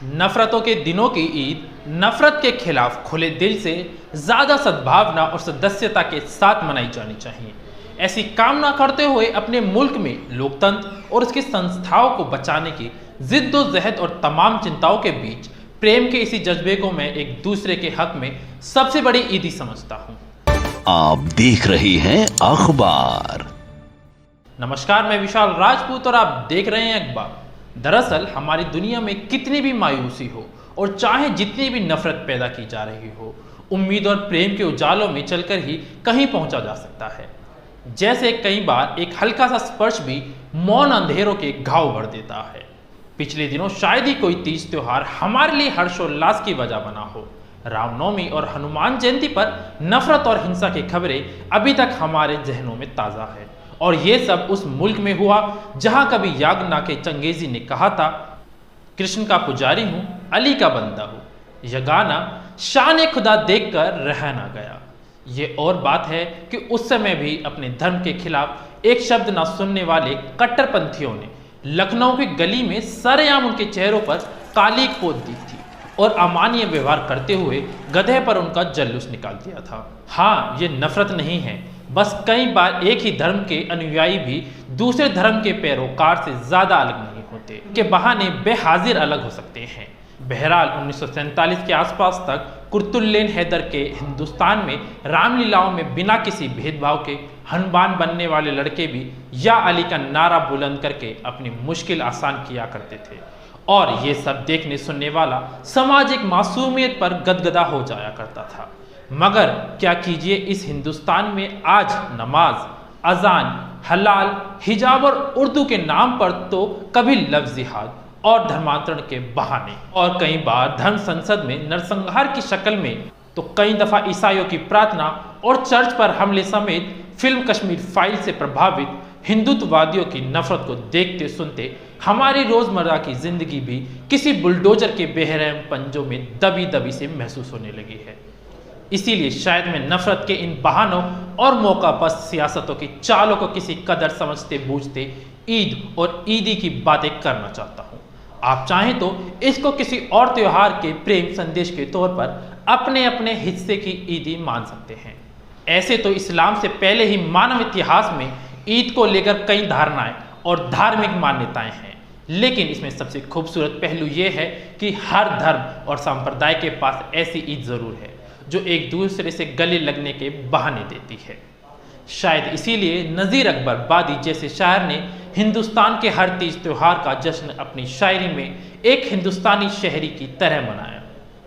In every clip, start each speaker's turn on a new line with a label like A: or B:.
A: नफरतों के दिनों की ईद नफरत के खिलाफ खुले दिल से ज़्यादा सद्भावना और सदस्यता के साथ मनाई जानी चाहिए। ऐसी कामना करते हुए अपने मुल्क में लोकतंत्र और उसकी संस्थाओं को बचाने की जिद्दोजहद और तमाम चिंताओं के बीच प्रेम के इसी जज्बे को मैं एक दूसरे के हक में सबसे बड़ी ईदी समझता हूँ।
B: आप देख रहे हैं अखबार।
A: नमस्कार, मैं विशाल राजपूत और आप देख रहे हैं अखबार। दरअसल हमारी दुनिया में कितनी भी मायूसी हो और चाहे जितनी भी नफरत पैदा की जा रही हो, उम्मीद और प्रेम के उजालों में चलकर ही कहीं पहुंचा जा सकता है। जैसे कई बार एक हल्का सा स्पर्श भी मौन अंधेरों के घाव भर देता है। पिछले दिनों शायद ही कोई तीज त्योहार हमारे लिए हर्षोल्लास की वजह बना हो। रामनवमी और हनुमान जयंती पर नफरत और हिंसा की खबरें अभी तक हमारे जहनों में ताज़ा है। और ये सब उस मुल्क में हुआ जहां कभी याज्ञवल्क्य के चंगेजी ने कहा था, कृष्ण का पुजारी हूं, अली का बंदा हूं। यह गाना शान खुदा देखकर रह ना गया। ये और बात है कि उस समय भी अपने धर्म के खिलाफ एक शब्द ना सुनने वाले कट्टरपंथियों ने लखनऊ की गली में सरेआम उनके चेहरों पर काली पोत दी थी और अमानवीय व्यवहार करते हुए गधे पर उनका जल्लूस निकाल दिया था। हाँ, ये नफरत नहीं है, बस कई बार एक ही धर्म के अनुयायी भी दूसरे धर्म के पैरोकार से ज्यादा अलग नहीं होते के बहाने बेहाजिर अलग हो सकते हैं। बहरहाल 1947 के आसपास तक कुर्तुल्लेन हैदर के हिंदुस्तान में रामलीलाओं में बिना किसी भेदभाव के हनुमान बनने वाले लड़के भी या अली का नारा बुलंद करके अपनी मुश्किल आसान किया करते थे। और ये सब देखने सुनने वाला समाज एक मासूमियत पर गदगदा हो जाया करता था। मगर क्या कीजिए, इस हिंदुस्तान में आज नमाज, अजान, हलाल, हिजाब और उर्दू के नाम पर तो कभी लफ्ज़ जिहाद और धर्मांतरण के बहाने और कई बार धर्म संसद में नरसंहार की शक्ल में तो कई दफा ईसाइयों की प्रार्थना और चर्च पर हमले समेत फिल्म कश्मीर फाइल से प्रभावित हिंदुत्ववादियों की नफरत को देखते सुनते हमारी रोजमर्रा की जिंदगी भी किसी बुलडोजर के बेरहम पंजों में दबी दबी से महसूस होने लगी है। इसीलिए शायद मैं नफरत के इन बहानों और मौकापस्त सियासतों की चालों को किसी कदर समझते बूझते ईद और ईदी की बातें करना चाहता हूँ। आप चाहें तो इसको किसी और त्योहार के प्रेम संदेश के तौर पर अपने अपने हिस्से की ईदी मान सकते हैं। ऐसे तो इस्लाम से पहले ही मानव इतिहास में ईद को लेकर कई धारणाएं और धार्मिक मान्यताएं हैं, लेकिन इसमें सबसे खूबसूरत पहलू यह है कि हर धर्म और संप्रदाय के पास ऐसी ईद जरूर है जो एक दूसरे से गले लगने के बहाने देती है। शायद इसीलिए नज़ीर अकबर बादी जैसे शायर ने हिंदुस्तान के हर तीज त्योहार का जश्न अपनी शायरी में एक हिंदुस्तानी शहरी की तरह मनाया।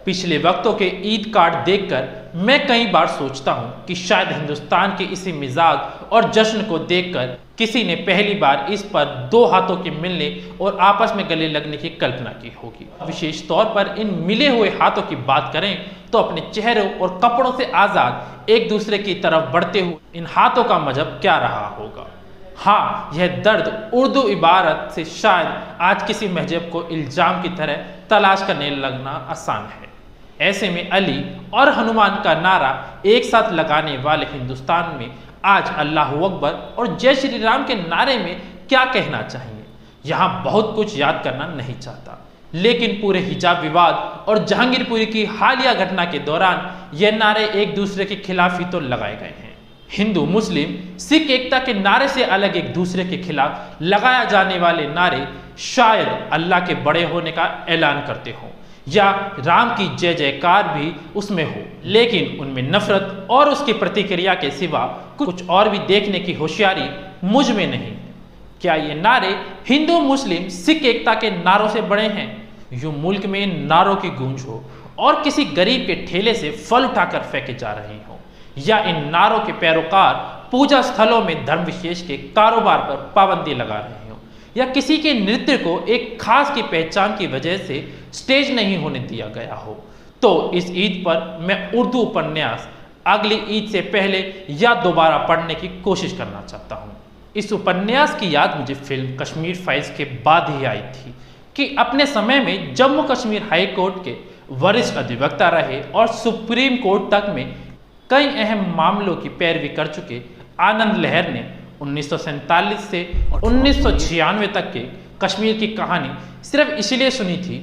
A: पिछले वक्तों के ईद कार्ड देखकर मैं कई बार सोचता हूँ कि शायद हिंदुस्तान के इसी मिजाज और जश्न को देखकर किसी ने पहली बार इस पर दो हाथों के मिलने और आपस में गले लगने की कल्पना की होगी। विशेष तौर पर इन मिले हुए हाथों की बात करें तो अपने चेहरों और कपड़ों से आज़ाद एक दूसरे की तरफ बढ़ते हुए इन हाथों का मजहब क्या रहा होगा। हाँ, यह दर्द उर्दू इबारत से शायद आज किसी मजहब को इल्जाम की तरह तलाश करने लगना आसान है। ऐसे में अली और हनुमान का नारा एक साथ लगाने वाले हिंदुस्तान में आज अल्लाह अकबर और जय श्री राम के नारे में क्या कहना चाहिए, यहाँ बहुत कुछ याद करना नहीं चाहता। लेकिन पूरे हिजाब विवाद और जहांगीरपुरी की हालिया घटना के दौरान ये नारे एक दूसरे के खिलाफ ही तो लगाए गए हैं। हिंदू मुस्लिम सिख एकता के नारे से अलग एक दूसरे के खिलाफ लगाया जाने वाले नारे शायद अल्लाह के बड़े होने का ऐलान करते हों या राम की जय जयकार भी उसमें हो, लेकिन उनमें नफरत और उसकी प्रतिक्रिया के सिवा कुछ और भी देखने की होशियारी मुझ में नहीं। क्या ये नारे हिंदू मुस्लिम सिख एकता के नारों से बड़े हैं? यूं मुल्क में नारों की गूंज हो और किसी गरीब के ठेले से फल उठाकर फेंके जा रहे हो, या इन नारों के पैरोकार पूजा स्थलों में धर्म विशेष के कारोबार पर पाबंदी लगा रहे हो, या किसी के नृत्य को एक खास की पहचान की वजह से स्टेज नहीं होने दिया गया हो, तो इस ईद पर मैं उर्दू उपन्यास अगली ईद से पहले या दोबारा पढ़ने की कोशिश करना चाहता हूँ। इस उपन्यास की याद मुझे फिल्म कश्मीर फाइल्स के बाद ही आई थी कि अपने समय में जम्मू कश्मीर हाई कोर्ट के वरिष्ठ अधिवक्ता रहे और सुप्रीम कोर्ट तक में कई अहम मामलों की पैरवी कर चुके आनंद लहर ने 1947 से 1996 तक के कश्मीर की कहानी सिर्फ इसलिए सुनी थी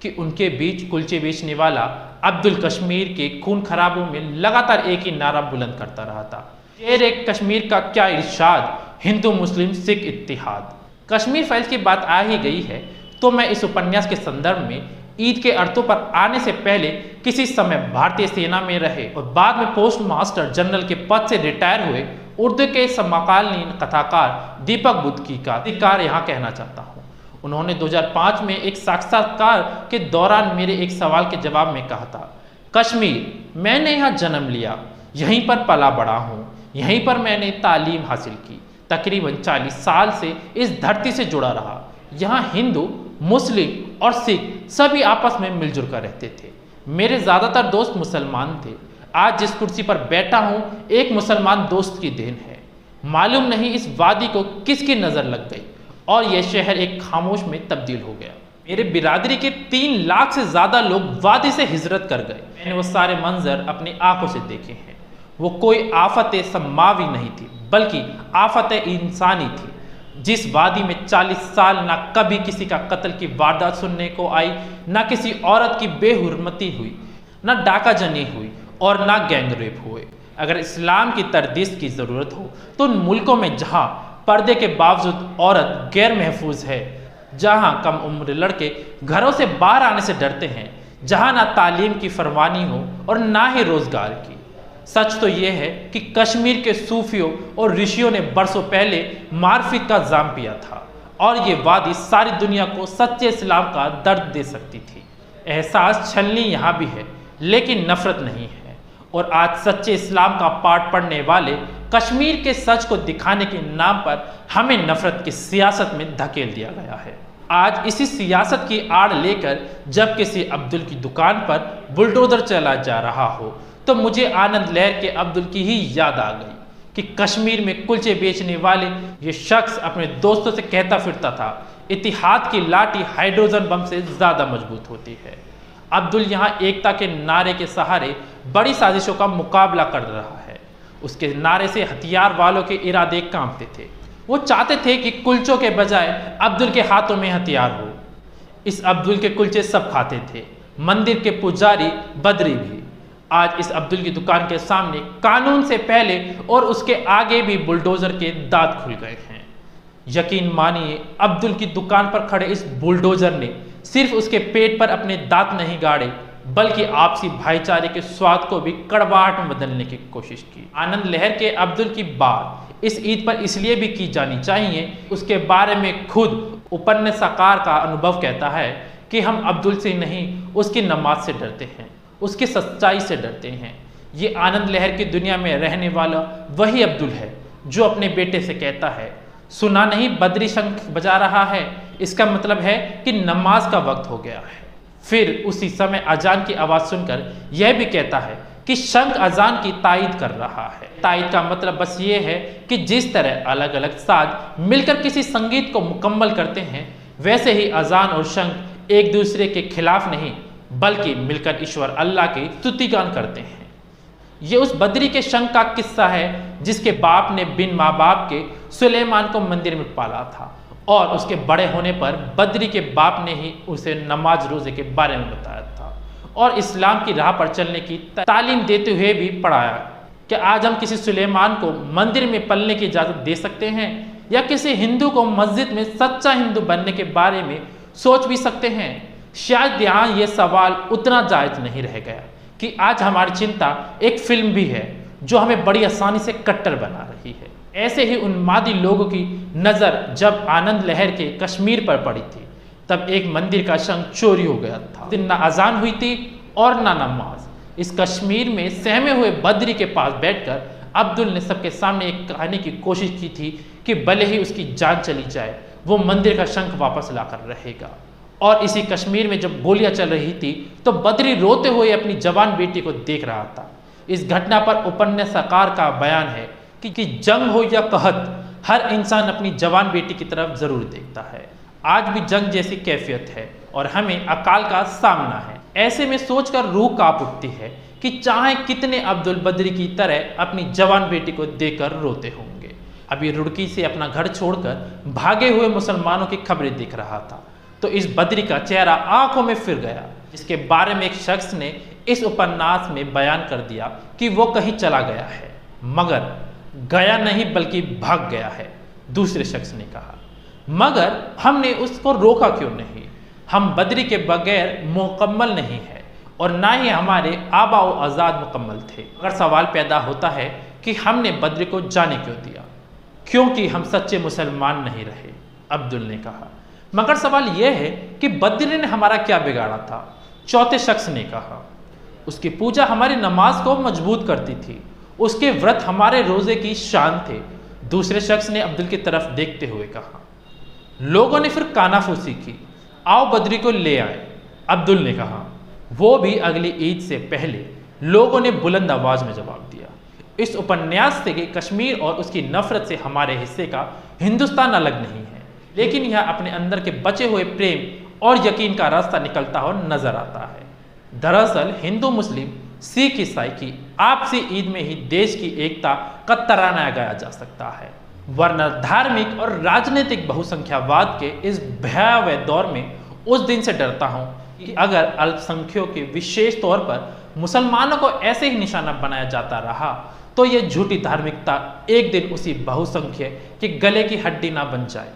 A: कि उनके बीच कुलचे बेचने वाला अब्दुल कश्मीर के खून खराबों में लगातार एक ही नारा बुलंद करता रहा था, शेर एक कश्मीर का क्या इरशाद, हिंदू मुस्लिम सिख इत्तिहाद। कश्मीर फाइल्स की बात आ ही गई है तो मैं इस उपन्यास के संदर्भ में ईद के अर्थों पर आने से पहले किसी समय भारतीय सेना में रहे और बाद में पोस्ट मास्टर जनरल के पद से रिटायर हुए उर्दू के समकालीन कथाकार दीपक बुद्की का अधिकार यहाँ कहना चाहता हूँ। उन्होंने 2005 में एक साक्षात्कार के दौरान मेरे एक सवाल के जवाब में कहा था, कश्मीर मैंने यहाँ जन्म लिया, यहीं पर पला बड़ा हूँ, यहीं पर मैंने तालीम हासिल की, तकरीबन 40 साल से इस धरती से जुड़ा रहा। यहाँ हिंदू मुस्लिम और सिख सभी आपस में मिलजुल कर रहते थे। मेरे ज़्यादातर दोस्त मुसलमान थे। आज जिस कुर्सी पर बैठा हूँ एक मुसलमान दोस्त की देन है। मालूम नहीं इस वादी को किसकी नज़र लग गई और यह शहर एक खामोश में तब्दील हो गया। मेरे बिरादरी के 3 लाख से ज़्यादा लोग वादी से हिजरत कर गए। मैंने वो सारे मंजर अपनी आंखों से देखे हैं। वो कोई आफत समावी नहीं थी बल्कि आफत इंसानी थी। जिस वादी में 40 साल ना कभी किसी का कत्ल की वारदात सुनने को आई, ना किसी औरत की बेहुरमती हुई, ना डाका जनी हुई और ना गैंग रेप हुए। अगर इस्लाम की तरदीस की ज़रूरत हो तो उन मुल्कों में जहाँ पर्दे के बावजूद औरत गैर महफूज है, जहाँ कम उम्र लड़के घरों से बाहर आने से डरते हैं, जहाँ ना तालीम की फरमानी हो और ना ही रोज़गार की। सच तो यह है कि कश्मीर के सूफियों और ऋषियों ने बरसों पहले मार्फिक का जाम पिया था और ये वादी सारी दुनिया को सच्चे इस्लाम का दर्द दे सकती थी। एहसास छलनी यहाँ भी है लेकिन नफरत नहीं है। और आज सच्चे इस्लाम का पाठ पढ़ने वाले कश्मीर के सच को दिखाने के नाम पर हमें नफरत की सियासत में धकेल दिया गया है। आज इसी सियासत की आड़ लेकर जब किसी अब्दुल की दुकान पर बुलडोजर चला जा रहा हो तो मुझे आनंद लहर के अब्दुल की ही याद आ गई कि कश्मीर में कुलचे बेचने वाले ये शख्स अपने दोस्तों से कहता फिरता था, इतिहाद की लाठी हाइड्रोजन बम से ज़्यादा मजबूत होती है। अब्दुल यहाँ एकता के नारे के सहारे बड़ी साजिशों का मुकाबला कर रहा है। उसके नारे से हथियार वालों के इरादे कांपते थे। वो चाहते थे कि कुलचों के बजाय अब्दुल के हाथों में हथियार हो। इस अब्दुल के कुलचे सब खाते थे, मंदिर के पुजारी, बदरी भी। आज इस अब्दुल की दुकान के सामने कानून से पहले और उसके आगे भी बुलडोजर के दांत खुल गए हैं। यकीन मानिए अब्दुल की दुकान पर खड़े इस बुलडोजर ने सिर्फ उसके पेट पर अपने दांत नहीं गाड़े बल्कि आपसी भाईचारे के स्वाद को भी कड़वाहट में बदलने की कोशिश की। आनंद लहर के अब्दुल की बात इस ईद पर इसलिए भी की जानी चाहिए, उसके बारे में खुद उपन्यासकार का अनुभव कहता है कि हम अब्दुल से नहीं उसकी नमाज से डरते हैं, उसकी सच्चाई से डरते हैं। ये आनंद लहर की दुनिया में रहने वाला वही अब्दुल है जो अपने बेटे से कहता है, सुना नहीं बदरी शंख बजा रहा है, इसका मतलब है कि नमाज का वक्त हो गया है। फिर उसी समय अजान की आवाज़ सुनकर यह भी कहता है कि शंख अजान की तायद कर रहा है। तायद का मतलब बस ये है कि जिस तरह अलग अलग साज मिलकर किसी संगीत को मुकम्मल करते हैं, वैसे ही अजान और शंख एक दूसरे के खिलाफ नहीं बल्कि मिलकर ईश्वर अल्लाह की स्तुतिगान करते हैं। ये उस बदरी के शंख का किस्सा है जिसके बाप ने बिन माँ बाप के सुलेमान को मंदिर में पाला था और उसके बड़े होने पर बदरी के बाप ने ही उसे नमाज रोजे के बारे में बताया था और इस्लाम की राह पर चलने की तालीम देते हुए भी पढ़ाया। क्या आज हम किसी सुलेमान को मंदिर में पलने की इजाज़त दे सकते हैं या किसी हिंदू को मस्जिद में सच्चा हिंदू बनने के बारे में सोच भी सकते हैं? शायद यहाँ ये सवाल उतना जायज़ नहीं रह गया कि आज हमारी चिंता एक फिल्म भी है जो हमें बड़ी आसानी से कट्टर बना रही है। ऐसे ही उन्मादी लोगों की नज़र जब आनंद लहर के कश्मीर पर पड़ी थी तब एक मंदिर का शंख चोरी हो गया था। दिन ना अजान हुई थी और ना नमाज। इस कश्मीर में सहमे हुए बदरी के पास बैठकर अब्दुल ने सबके सामने एक कहने की कोशिश की थी कि भले ही उसकी जान चली जाए वो मंदिर का शंख वापस लाकर रहेगा। और इसी कश्मीर में जब गोलियां चल रही थी तो बदरी रोते हुए अपनी जवान बेटी को देख रहा था। इस घटना पर उपन्यासकार का बयान है कि जंग हो या कहत, हर इंसान अपनी जवान बेटी की तरफ जरूर देखता है। आज भी जंग जैसी कैफियत है और हमें अकाल का सामना है। ऐसे में सोचकर रूह कांप उठती है कि चाहे कितने अब्दुल बदरी की तरह अपनी जवान बेटी को देखकर रोते होंगे। अभी रुड़की से अपना घर छोड़कर भागे हुए मुसलमानों की खबरें देख रहा था। तो इस बद्री का चेहरा आंखों में फिर गया, जिसके बारे में एक शख्स ने इस उपन्यास में बयान कर दिया कि वो कहीं चला गया है, मगर गया नहीं बल्कि भाग गया है। दूसरे शख्स ने कहा, मगर हमने उसको रोका क्यों नहीं? हम बद्री के बगैर मुकम्मल नहीं है और ना ही हमारे आबा व आज़ाद मुकम्मल थे। अगर सवाल पैदा होता है कि हमने बद्री को जाने क्यों दिया, क्योंकि हम सच्चे मुसलमान नहीं रहे, अब्दुल ने कहा। मगर सवाल यह है कि बद्री ने हमारा क्या बिगाड़ा था? चौथे शख्स ने कहा, उसकी पूजा हमारी नमाज को मजबूत करती थी, उसके व्रत हमारे रोजे की शान थे। दूसरे शख्स ने अब्दुल की तरफ देखते हुए कहा। लोगों ने फिर कानाफूसी की, आओ बद्री को ले आए, अब्दुल ने कहा। वो भी अगली ईद से पहले लोगों ने बुलंद आवाज में जवाब दिया। इस उपन्यास से कि कश्मीर और उसकी नफरत से हमारे हिस्से का हिंदुस्तान अलग नहीं है, लेकिन यह अपने अंदर के बचे हुए प्रेम और यकीन का रास्ता निकलता हुआ नजर आता है। दरअसल हिंदू मुस्लिम सिख ईसाई की आपसी ईद में ही देश की एकता का तराना गाया जा सकता है, वरना धार्मिक और राजनीतिक बहुसंख्यावाद के इस भयावह दौर में उस दिन से डरता हूं कि अगर अल्पसंख्यकों के विशेष तौर पर मुसलमानों को ऐसे ही निशाना बनाया जाता रहा तो ये झूठी धार्मिकता एक दिन उसी बहुसंख्यक के गले की हड्डी ना बन जाए।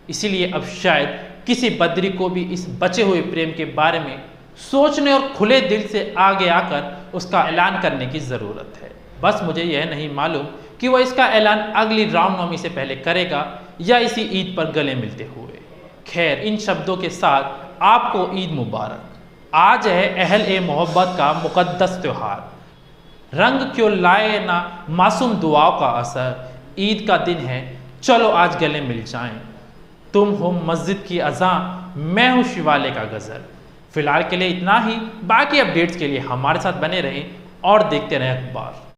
A: इसीलिए अब शायद किसी बद्री को भी इस बचे हुए प्रेम के बारे में सोचने और खुले दिल से आगे आकर उसका ऐलान करने की ज़रूरत है। बस मुझे यह नहीं मालूम कि वह इसका ऐलान अगली रामनवमी से पहले करेगा या इसी ईद पर गले मिलते हुए। खैर, इन शब्दों के साथ आपको ईद मुबारक। आज है अहल मोहब्बत का मुकद्दस त्योहार। रंग क्यों लाए ना मासूम दुआओं का असर, ईद का दिन है, चलो आज गले मिल जाएं। तुम हो मस्जिद की अज़ां, मैं हूँ शिवाले का गज़ल। फिलहाल के लिए इतना ही। बाकी अपडेट्स के लिए हमारे साथ बने रहें और देखते रहें अखबार।